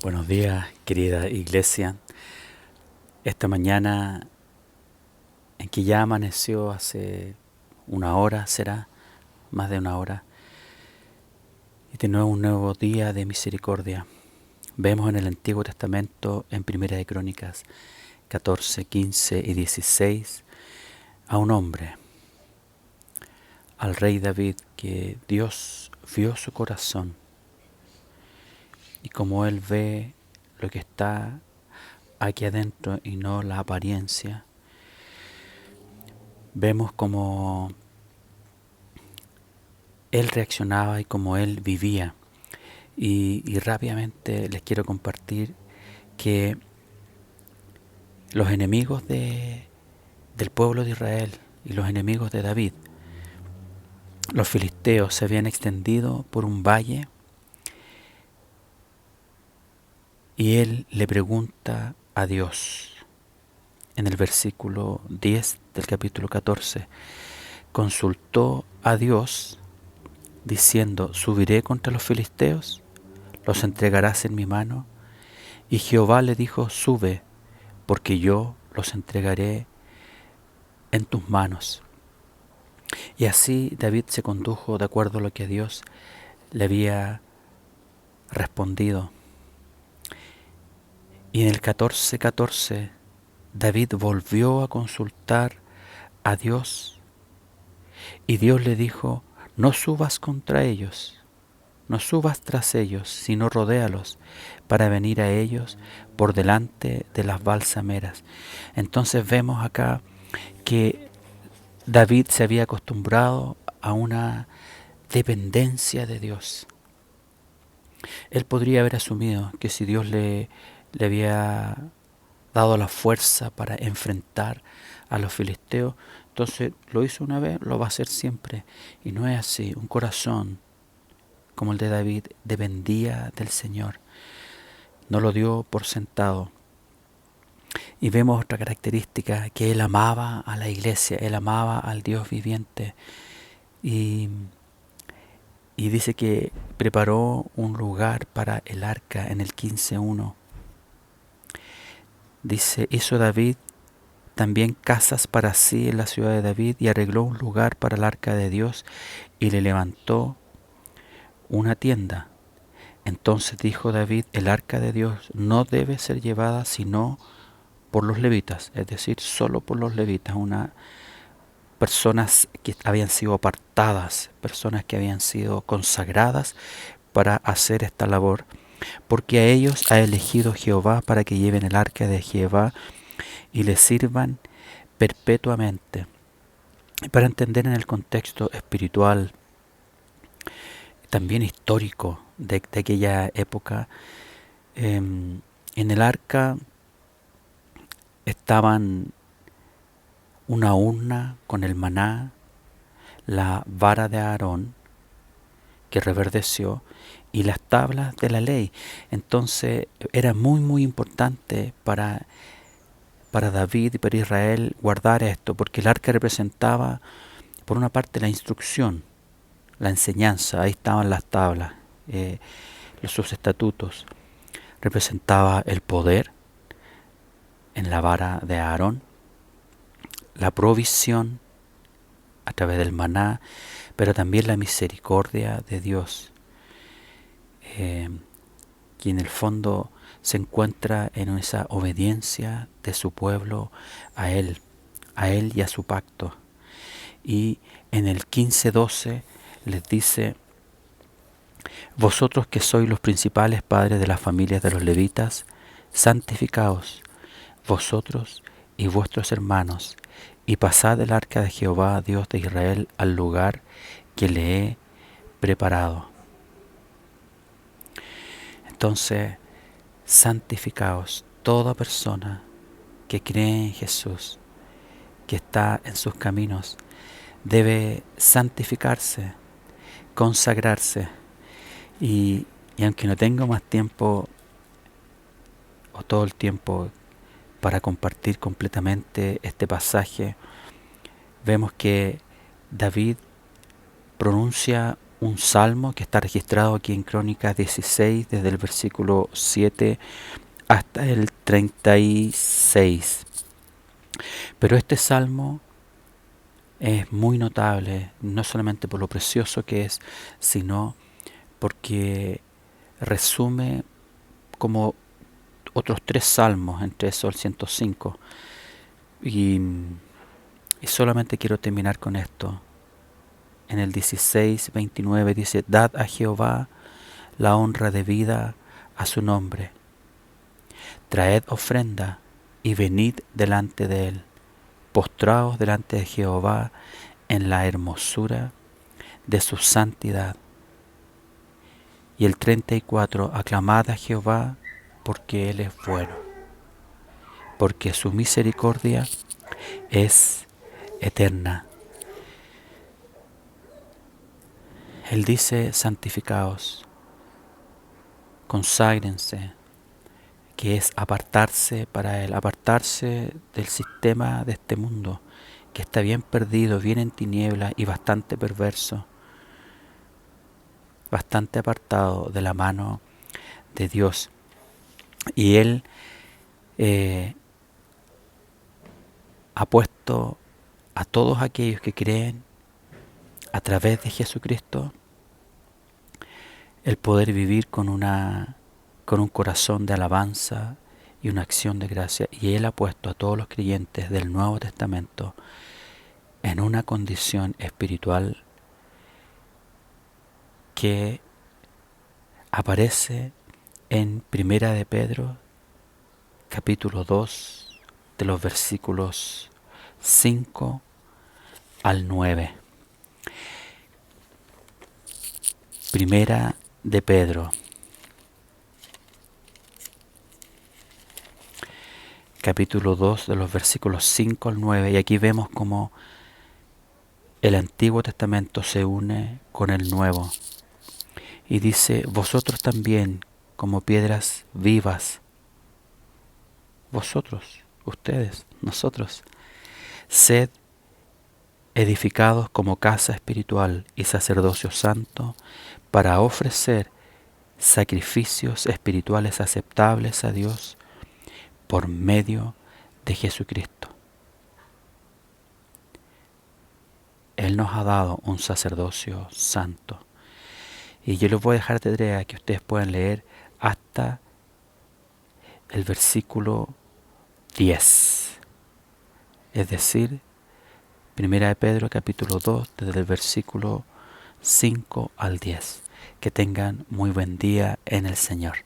Buenos días, querida iglesia. Esta mañana en que ya amaneció hace una hora, será más de una hora, y de nuevo un nuevo día de misericordia. Vemos en el Antiguo Testamento, en Primera de Crónicas 14, 15 y 16, a un hombre, al rey David, que Dios vio su corazón, y como él ve lo que está aquí adentro y no la apariencia, vemos como él reaccionaba y como él vivía. Y rápidamente les quiero compartir que los enemigos del pueblo de Israel y los enemigos de David, los filisteos, se habían extendido por un valle, y él le pregunta a Dios en el versículo 10 del capítulo 14. Consultó a Dios diciendo: ¿subiré contra los filisteos? ¿Los entregarás en mi mano? Y Jehová le dijo: sube, porque yo los entregaré en tus manos. Y así David se condujo de acuerdo a lo que Dios le había respondido. Y en el 14:14 David volvió a consultar a Dios, y Dios le dijo: no subas contra ellos, no subas tras ellos, sino rodéalos para venir a ellos por delante de las balsameras. Entonces vemos acá que David se había acostumbrado a una dependencia de Dios. Él podría haber asumido que si Dios le había dado la fuerza para enfrentar a los filisteos, entonces lo hizo una vez, lo va a hacer siempre. Y no es así. Un corazón como el de David dependía del Señor, no lo dio por sentado. Y vemos otra característica, que él amaba a la iglesia, él amaba al Dios viviente. Y dice que preparó un lugar para el arca en el 15:1. Dice: hizo David también casas para sí en la ciudad de David, y arregló un lugar para el arca de Dios, y le levantó una tienda. Entonces dijo David: el arca de Dios no debe ser llevada sino por los levitas, es decir, solo por los levitas, personas que habían sido apartadas, personas que habían sido consagradas para hacer esta labor, porque a ellos ha elegido Jehová para que lleven el arca de Jehová y le sirvan perpetuamente. Para entender en el contexto espiritual, también histórico de aquella época, en el arca estaban una urna con el maná, la vara de Aarón que reverdeció, y las tablas de la ley. Entonces era muy importante para David y para Israel guardar esto, porque el arca representaba, por una parte, la instrucción, la enseñanza. Ahí estaban las tablas, sus estatutos. Representaba el poder en la vara de Aarón, la provisión a través del maná, pero también la misericordia de Dios, que en el fondo se encuentra en esa obediencia de su pueblo a Él y a su pacto. Y en el 15:12 les dice: vosotros que sois los principales padres de las familias de los levitas, santificaos vosotros y vuestros hermanos, y pasad el arca de Jehová, Dios de Israel, al lugar que le he preparado. Entonces, santificaos. Toda persona que cree en Jesús, que está en sus caminos, debe santificarse, consagrarse. Y aunque no tengo más tiempo o todo el tiempo para compartir completamente este pasaje, vemos que David pronuncia un salmo que está registrado aquí en Crónicas 16, desde el versículo 7 hasta el 36. Pero este salmo es muy notable, no solamente por lo precioso que es, sino porque resume como otros 3 salmos, entre eso el 105. Y solamente quiero terminar con esto. En el 16:29 dice: Dad a Jehová la honra debida a su nombre. Traed ofrenda y venid delante de él. Postraos delante de Jehová en la hermosura de su santidad. Y el 34, aclamad a Jehová porque él es bueno, porque su misericordia es eterna. Él dice: santificaos, conságrense, que es apartarse para Él, apartarse del sistema de este mundo, que está bien perdido, bien en tinieblas y bastante perverso, bastante apartado de la mano de Dios. Y Él ha puesto a todos aquellos que creen a través de Jesucristo el poder vivir con un corazón de alabanza y una acción de gracia. Y Él ha puesto a todos los creyentes del Nuevo Testamento en una condición espiritual que aparece en Primera de Pedro, capítulo 2, de los versículos 5 al 9. Primera de Pedro, capítulo 2, de los versículos 5 al 9. Y aquí vemos cómo el Antiguo Testamento se une con el Nuevo. Y dice: vosotros también, como piedras vivas, vosotros, ustedes, nosotros, sed edificados como casa espiritual y sacerdocio santo, para ofrecer sacrificios espirituales aceptables a Dios por medio de Jesucristo. Él nos ha dado un sacerdocio santo. Y yo les voy a dejar de tarea que ustedes puedan leer hasta el versículo 10. Es decir, Primera de Pedro capítulo 2, desde el versículo 5 al 10. Que tengan muy buen día en el Señor.